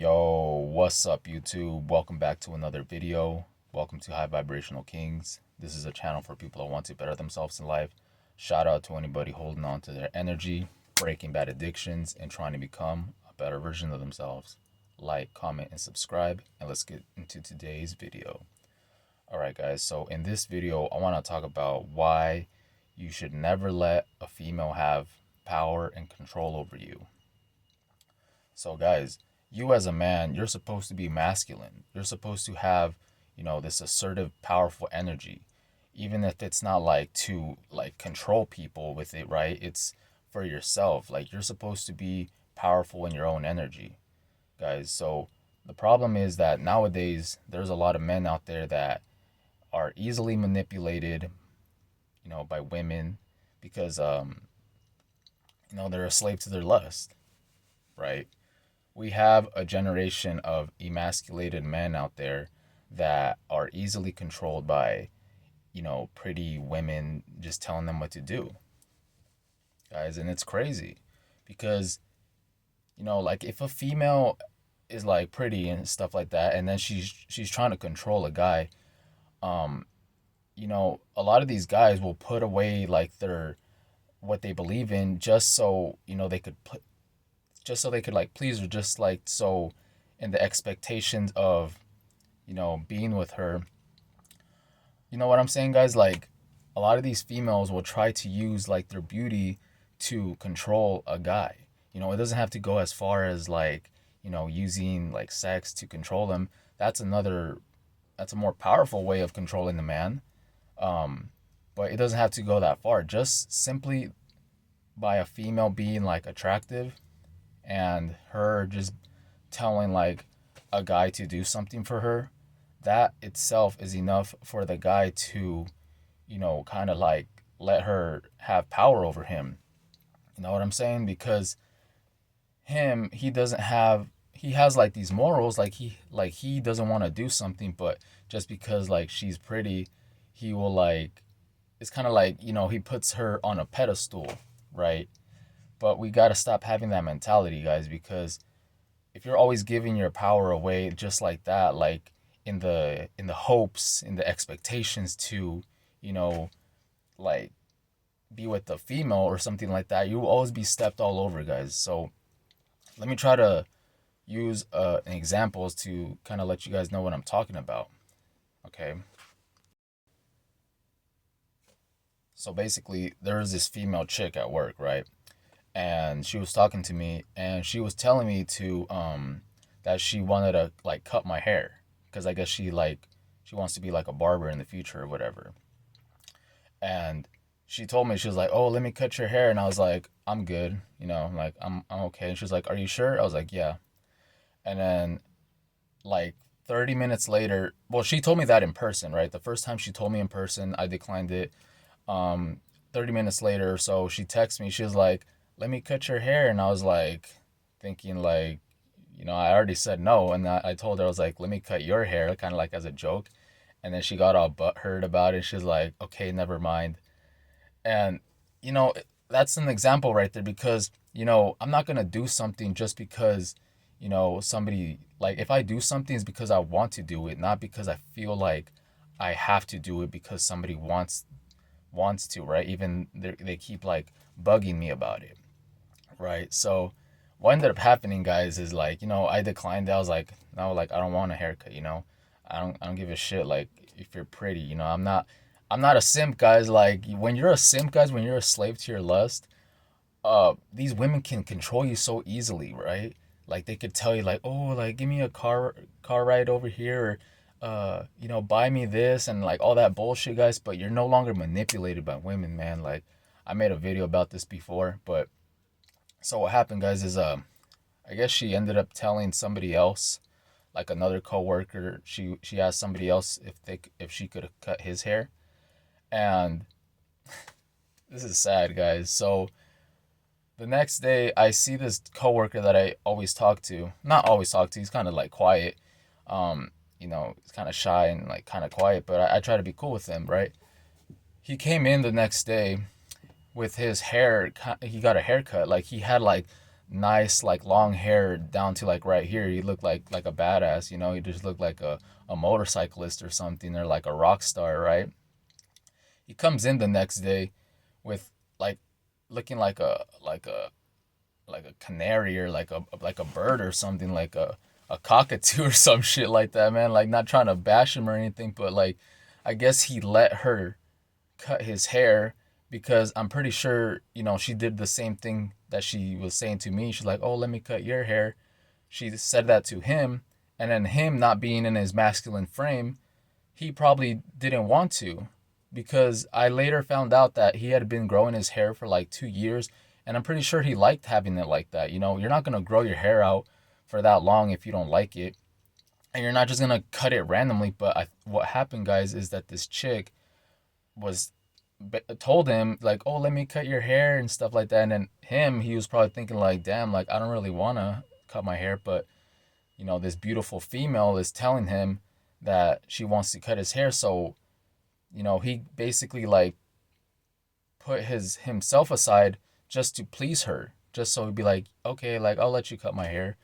Yo, what's up, YouTube? Welcome back to another video. Welcome to High Vibrational Kings. This is a channel for people that want to better themselves in life. Shout out to anybody holding on to their energy, breaking bad addictions, and trying to become a better version of themselves. Like, comment, and subscribe, and let's get into today's video. Alright, guys, so in this video, I want to talk about why you should never let a female have power and control over you. So, guys, you as a man, you're supposed to be masculine. You're supposed to have, this assertive, powerful energy. Even if it's not like to like control people with it, right? It's for yourself. Like you're supposed to be powerful in your own energy, guys. So the problem is that nowadays there's a lot of men out there that are easily manipulated, by women because they're a slave to their lust, right? We have a generation of emasculated men out there that are easily controlled by, pretty women just telling them what to do, guys. And it's crazy because, like if a female is like pretty and stuff like that, and then she's trying to control a guy, um, a lot of these guys will put away like their what they believe in just so, they could put just so they could like please her, just like so in the expectations of, being with her. You know what I'm saying, guys? Like a lot of these females will try to use like their beauty to control a guy. It doesn't have to go as far as like, using like sex to control them. That's a more powerful way of controlling the man. Um, but it doesn't have to go that far. Just simply by a female being like attractive and her just telling like a guy to do something for her, that itself is enough for the guy to, kind of like let her have power over him. You know what I'm saying? Because he has like these morals, like he doesn't want to do something, but just because like she's pretty, he will like it's kind of like, he puts her on a pedestal, right? But we got to stop having that mentality, guys, because if you're always giving your power away just like that, like in the hopes, in the expectations to, you know, like be with the female or something like that, you will always be stepped all over, guys. So let me try to use an examples to kind of let you guys know what I'm talking about. Okay. So basically, there was this female chick at work, right? And she was talking to me, and she was telling me to that she wanted to like cut my hair because I guess she wants to be like a barber in the future or whatever. And she told me, she was like, "Oh, let me cut your hair," and I was like, "I'm good, like I'm okay." And she was like, "Are you sure?" I was like, "Yeah." And then like 30 minutes later, well, she told me that in person, right? The first time she told me in person, I declined it. um 30 minutes later or so, she texted me. She was like, "Let me cut your hair." And I was like thinking like, I already said no. And I told her, I was like, "Let me cut your hair," kind of like as a joke. And then she got all butthurt about it. She's like, "Okay, never mind." And you know that's an example right there, because I'm not gonna do something just because somebody, like if I do something, it's because I want to do it, not because I feel like I have to do it because somebody wants to, right? Even they keep like bugging me about it, right? So what ended up happening, guys, is like, I declined. I was like, no, like I don't want a haircut. I don't give a shit. Like if you're pretty, I'm not a simp, guys. Like when you're a simp, guys, when you're a slave to your lust, these women can control you so easily, right? Like they could tell you like, "Oh, like give me a car ride over here," or buy me this and like all that bullshit, guys. But you're no longer manipulated by women, man. Like I made a video about this before, but so what happened, guys, is I guess she ended up telling somebody else, like another coworker. She asked somebody else if she could cut his hair, and this is sad, guys. So the next day, I see this coworker that I always talk to. Not always talk to. He's kind of like quiet. He's kind of shy and like kind of quiet, but I try to be cool with him, right? He came in the next day with his hair. He got a haircut. Like he had like nice like long hair down to like right here. He looked like a badass, you know. He just looked like a motorcyclist or something, or like a rock star, right? He comes in the next day with like looking like a canary, or like a bird or something, like a cockatoo or some shit like that, man. Like, not trying to bash him or anything, but like, I guess he let her cut his hair because I'm pretty sure, you know, she did the same thing that she was saying to me. She's like, "Oh, let me cut your hair." She said that to him, and then him not being in his masculine frame, he probably didn't want to, because I later found out that he had been growing his hair for like 2 years, and I'm pretty sure he liked having it like that. You know, you're not gonna grow your hair out for that long if you don't like it, and you're not just gonna cut it randomly. But what happened, guys, is that this chick was told him like, "Oh, let me cut your hair," and stuff like that. And then he was probably thinking like, "Damn, like I don't really wanna cut my hair," but you know, this beautiful female is telling him that she wants to cut his hair. So, you know, he basically like put his himself aside just to please her, just so he'd be like, "Okay, like I'll let you cut my hair."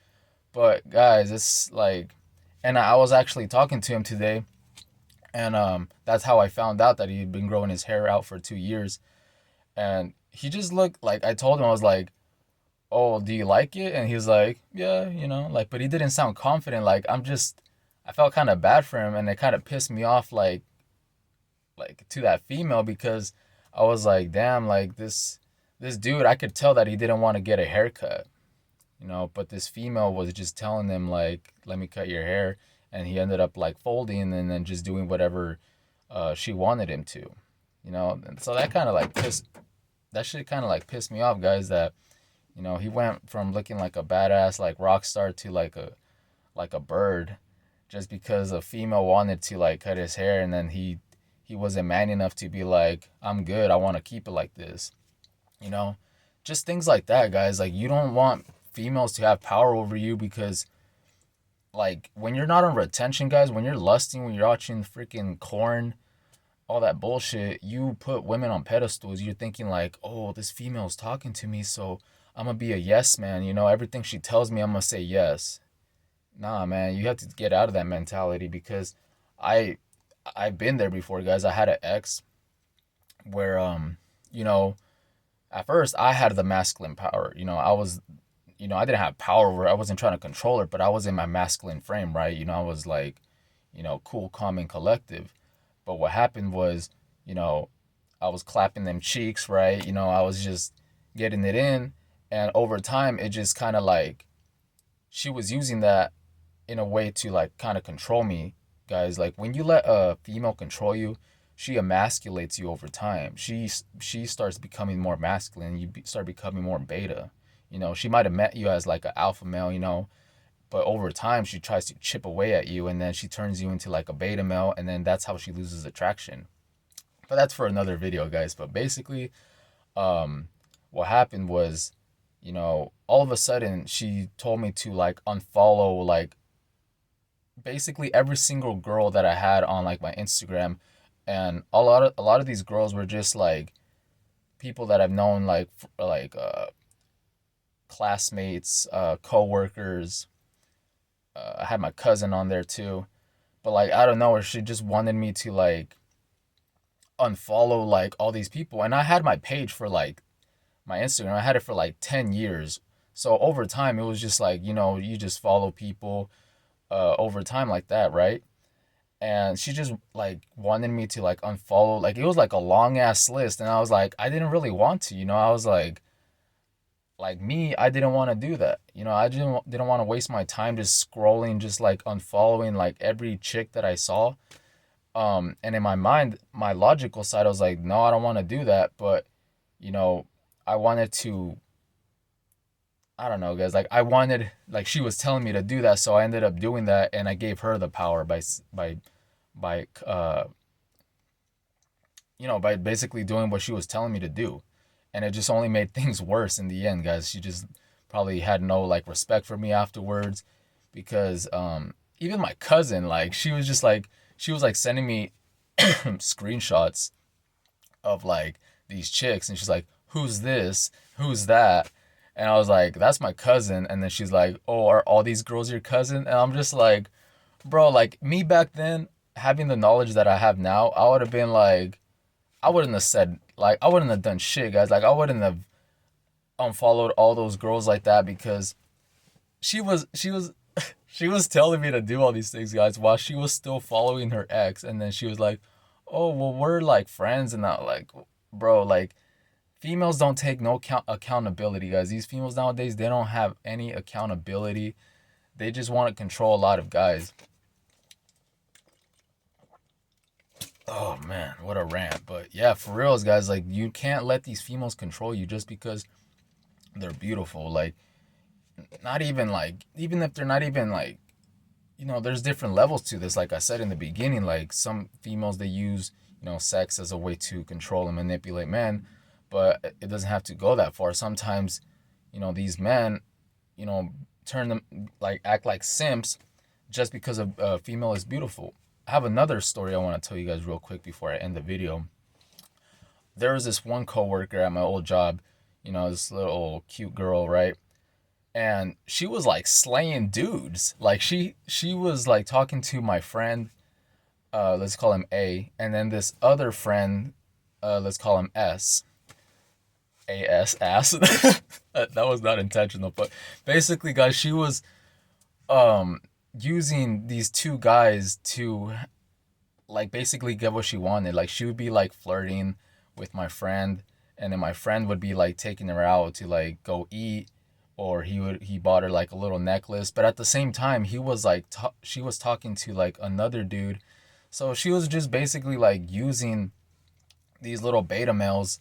But guys, it's like, and I was actually talking to him today, and that's how I found out that he'd been growing his hair out for 2 years. And he just looked like, I told him, I was like, "Oh, do you like it?" And he was like, "Yeah, you know," like, but he didn't sound confident. Like, I felt kind of bad for him, and it kind of pissed me off, like to that female, because I was like, "Damn, like this dude, I could tell that he didn't want to get a haircut, you know." But this female was just telling him like, "Let me cut your hair," and he ended up like folding and then just doing whatever she wanted him to, you know. And so that shit kind of like pissed me off, guys. That, you know, he went from looking like a badass like rock star to like a bird, just because a female wanted to like cut his hair, and then he wasn't man enough to be like, "I'm good, I want to keep it like this," you know. Just things like that, guys. Like, you don't want females to have power over you, because like when you're not on retention, guys, when you're lusting, when you're watching freaking corn, all that bullshit, you put women on pedestals. You're thinking like, "Oh, this female's talking to me, so I'm gonna be a yes man, you know, everything she tells me I'm gonna say yes." Nah, man, you have to get out of that mentality, because I I've been there before, guys. I had an ex where you know, at first I had the masculine power. You know, I didn't have power over her. I wasn't trying to control her, but I was in my masculine frame, right? You know, I was like, you know, cool, calm, and collective. But what happened was, you know, I was clapping them cheeks, right? You know, I was just getting it in, and over time it just kind of like, she was using that in a way to like kind of control me, guys. Like, when you let a female control you, she emasculates you over time. She starts becoming more masculine. Start becoming more beta. You know, she might have met you as like an alpha male, you know, but over time she tries to chip away at you, and then she turns you into like a beta male, and then that's how she loses attraction. But that's for another video, guys. But basically, um, what happened was, you know, all of a sudden she told me to like unfollow like basically every single girl that I had on like my Instagram, and a lot of these girls were just like people that I've known, like classmates, coworkers. I had my cousin on there too, but like I don't know, she just wanted me to like unfollow like all these people, and I had my page for like my Instagram. I had it for like 10 years. So over time, it was just like, you know, you just follow people over time like that, right? And she just like wanted me to like unfollow, like it was like a long ass list, and I was like, I didn't really want to, you know. I was like me, I didn't want to do that, you know. I didn't want to waste my time just scrolling, just like unfollowing like every chick that I saw. And in my mind, my logical side, I was like, no, I don't want to do that. But you know, I wanted to, I don't know, guys, like I wanted, like she was telling me to do that, so I ended up doing that, and I gave her the power by you know, by basically doing what she was telling me to do. And it just only made things worse in the end, guys. She just probably had no like respect for me afterwards, because even my cousin, like she was like sending me screenshots of like these chicks, and she's like, "Who's this? Who's that?" And I was like, that's my cousin. And then she's like, oh, are all these girls your cousin? And I'm just like, bro, like me back then, having the knowledge that I have now, I would have been like, I wouldn't have said, like, I wouldn't have done shit, guys. Like, I wouldn't have unfollowed all those girls like that because she was she was telling me to do all these things, guys, while she was still following her ex. And then she was like, oh, well, we're like friends. And not like, bro, like, females don't take no accountability, guys. These females nowadays, they don't have any accountability. They just want to control a lot of guys. Oh man, what a rant. But yeah, for reals, guys, like you can't let these females control you just because they're beautiful. Like, not even like, even if they're not even like, there's different levels to this. Like I said in the beginning, like some females, they use, sex as a way to control and manipulate men, but it doesn't have to go that far. Sometimes, these men, you know, turn them, like, act like simps just because a female is beautiful. I have another story I want to tell you guys real quick before I end the video. There was this one coworker at my old job, this little cute girl, right? And she was like slaying dudes. Like she was like talking to my friend, let's call him A, and then this other friend, let's call him S. Ass. That was not intentional, but basically, guys, she was um using these two guys to, like, basically get what she wanted. Like, she would be like flirting with my friend, and then my friend would be like taking her out to like go eat, or he bought her like a little necklace. But at the same time, he was like she was talking to like another dude. So she was just basically like using these little beta males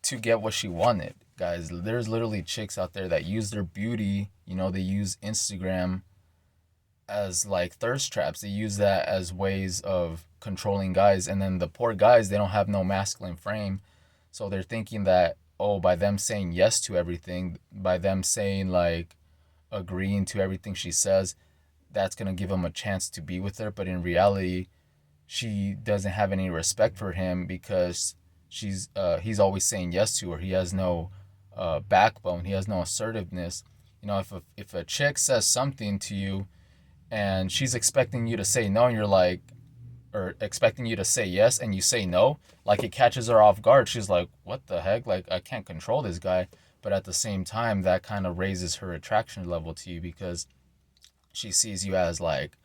to get what she wanted. Guys, there's literally chicks out there that use their beauty, they use Instagram as like thirst traps. They use that as ways of controlling guys. And then the poor guys, they don't have no masculine frame. So they're thinking that, oh, by them saying yes to everything, by them saying like agreeing to everything she says, that's going to give him a chance to be with her. But in reality, she doesn't have any respect for him because he's always saying yes to her. He has no backbone. He has no assertiveness. If a chick says something to you and she's expecting you to say no, and you're like, or expecting you to say yes, and you say no, like, it catches her off guard. She's like, what the heck? Like, I can't control this guy. But at the same time, that kind of raises her attraction level to you because she sees you as like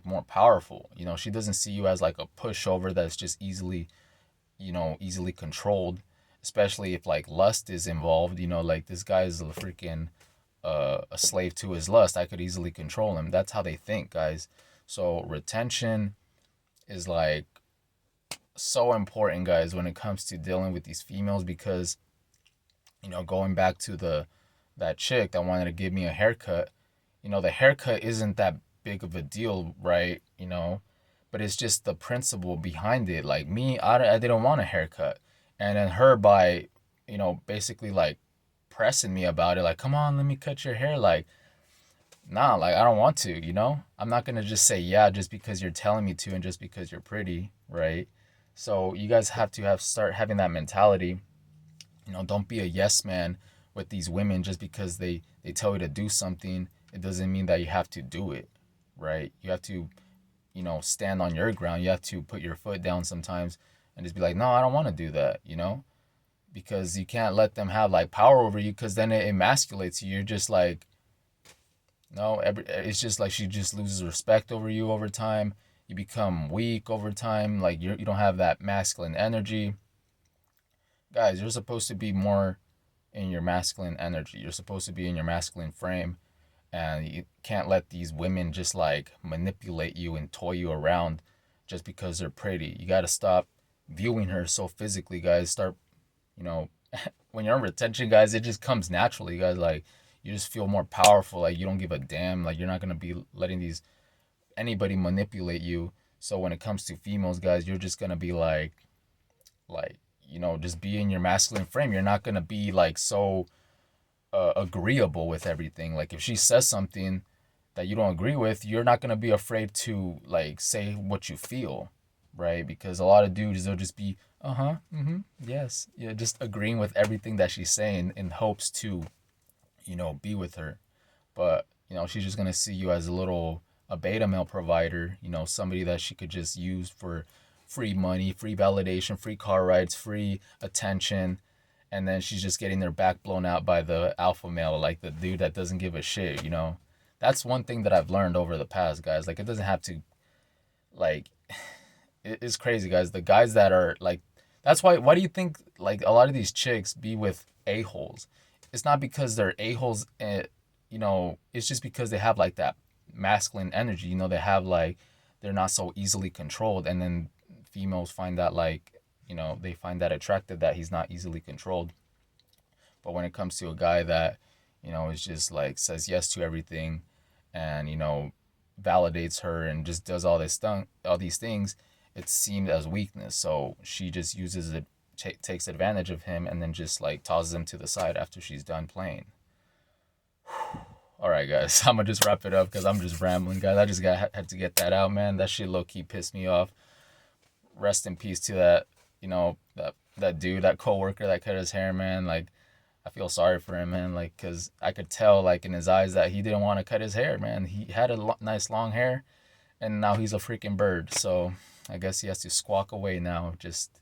more powerful. She doesn't see you as like a pushover that's just easily controlled, especially if like lust is involved. Like, this guy is a freaking a slave to his lust. I could easily control him. That's how they think, guys. So retention is like so important, guys, when it comes to dealing with these females because, going back to that chick that wanted to give me a haircut, the haircut isn't that big of a deal, right? But it's just the principle behind it. Like me, I didn't want a haircut. And then her, by, basically like pressing me about it, like, come on, let me cut your hair. Like, nah, like, I don't want to. I'm not going to just say yeah just because you're telling me to and just because you're pretty, right? So you guys have to start having that mentality. Don't be a yes man with these women just because they tell you to do something. It doesn't mean that you have to do it, right? You have to, stand on your ground. You have to put your foot down sometimes and just be like, no, I don't want to do that. Because you can't let them have like power over you, because then it emasculates you. You're just like, no, it's just like she just loses respect over you over time. You become weak over time. Like, you don't have that masculine energy. Guys, you're supposed to be more in your masculine energy. You're supposed to be in your masculine frame. And you can't let these women just like manipulate you and toy you around just because they're pretty. You got to stop viewing her so physically, guys. Start, you know, when you're on retention, guys, it just comes naturally, guys. Like, you just feel more powerful. Like, you don't give a damn. Like, you're not going to be letting anybody manipulate you. So when it comes to females, guys, you're just going to be like, just be in your masculine frame. You're not going to be like so agreeable with everything. Like, if she says something that you don't agree with, you're not going to be afraid to like say what you feel, right? Because a lot of dudes, they'll just be yes, yeah, just agreeing with everything that she's saying in hopes to be with her. But, she's just gonna see you as a beta male provider, somebody that she could just use for free money, free validation, free car rides, free attention. And then she's just getting their back blown out by the alpha male, like the dude that doesn't give a shit. That's one thing that I've learned over the past, guys. Like, it doesn't have to, like, it's crazy, guys. The guys that are like, that's why do you think like a lot of these chicks be with a-holes? It's not because they're a-holes, it's just because they have like that masculine energy. They have like, they're not so easily controlled. And then females find that like, they find that attractive that he's not easily controlled. But when it comes to a guy that, is just like says yes to everything and, validates her and just does all these things, it's seen as weakness. So she just uses it, takes advantage of him, and then just like tosses him to the side after she's done playing. All right, guys, I'm gonna just wrap it up because I'm just rambling, guys. I just had to get that out, man. That shit low key pissed me off. Rest in peace to that, that dude, that coworker that cut his hair, man. Like, I feel sorry for him, man. Like, cause I could tell, like, in his eyes that he didn't want to cut his hair, man. He had a nice long hair, and now he's a freaking bird. So I guess he has to squawk away now. Just,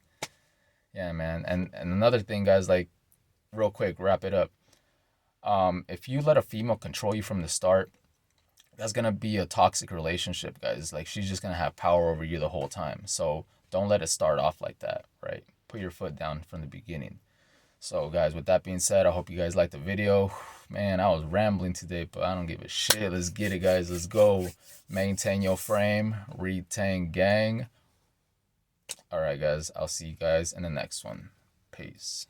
yeah, man. And another thing, guys, like, real quick, wrap it up. If you let a female control you from the start, that's gonna be a toxic relationship, guys. Like, she's just gonna have power over you the whole time. So don't let it start off like that, right? Put your foot down from the beginning. So, guys, with that being said, I hope you guys liked the video. Man, I was rambling today, but I don't give a shit. Let's get it, guys. Let's go. Maintain your frame. Retain gang. All right, guys. I'll see you guys in the next one. Peace.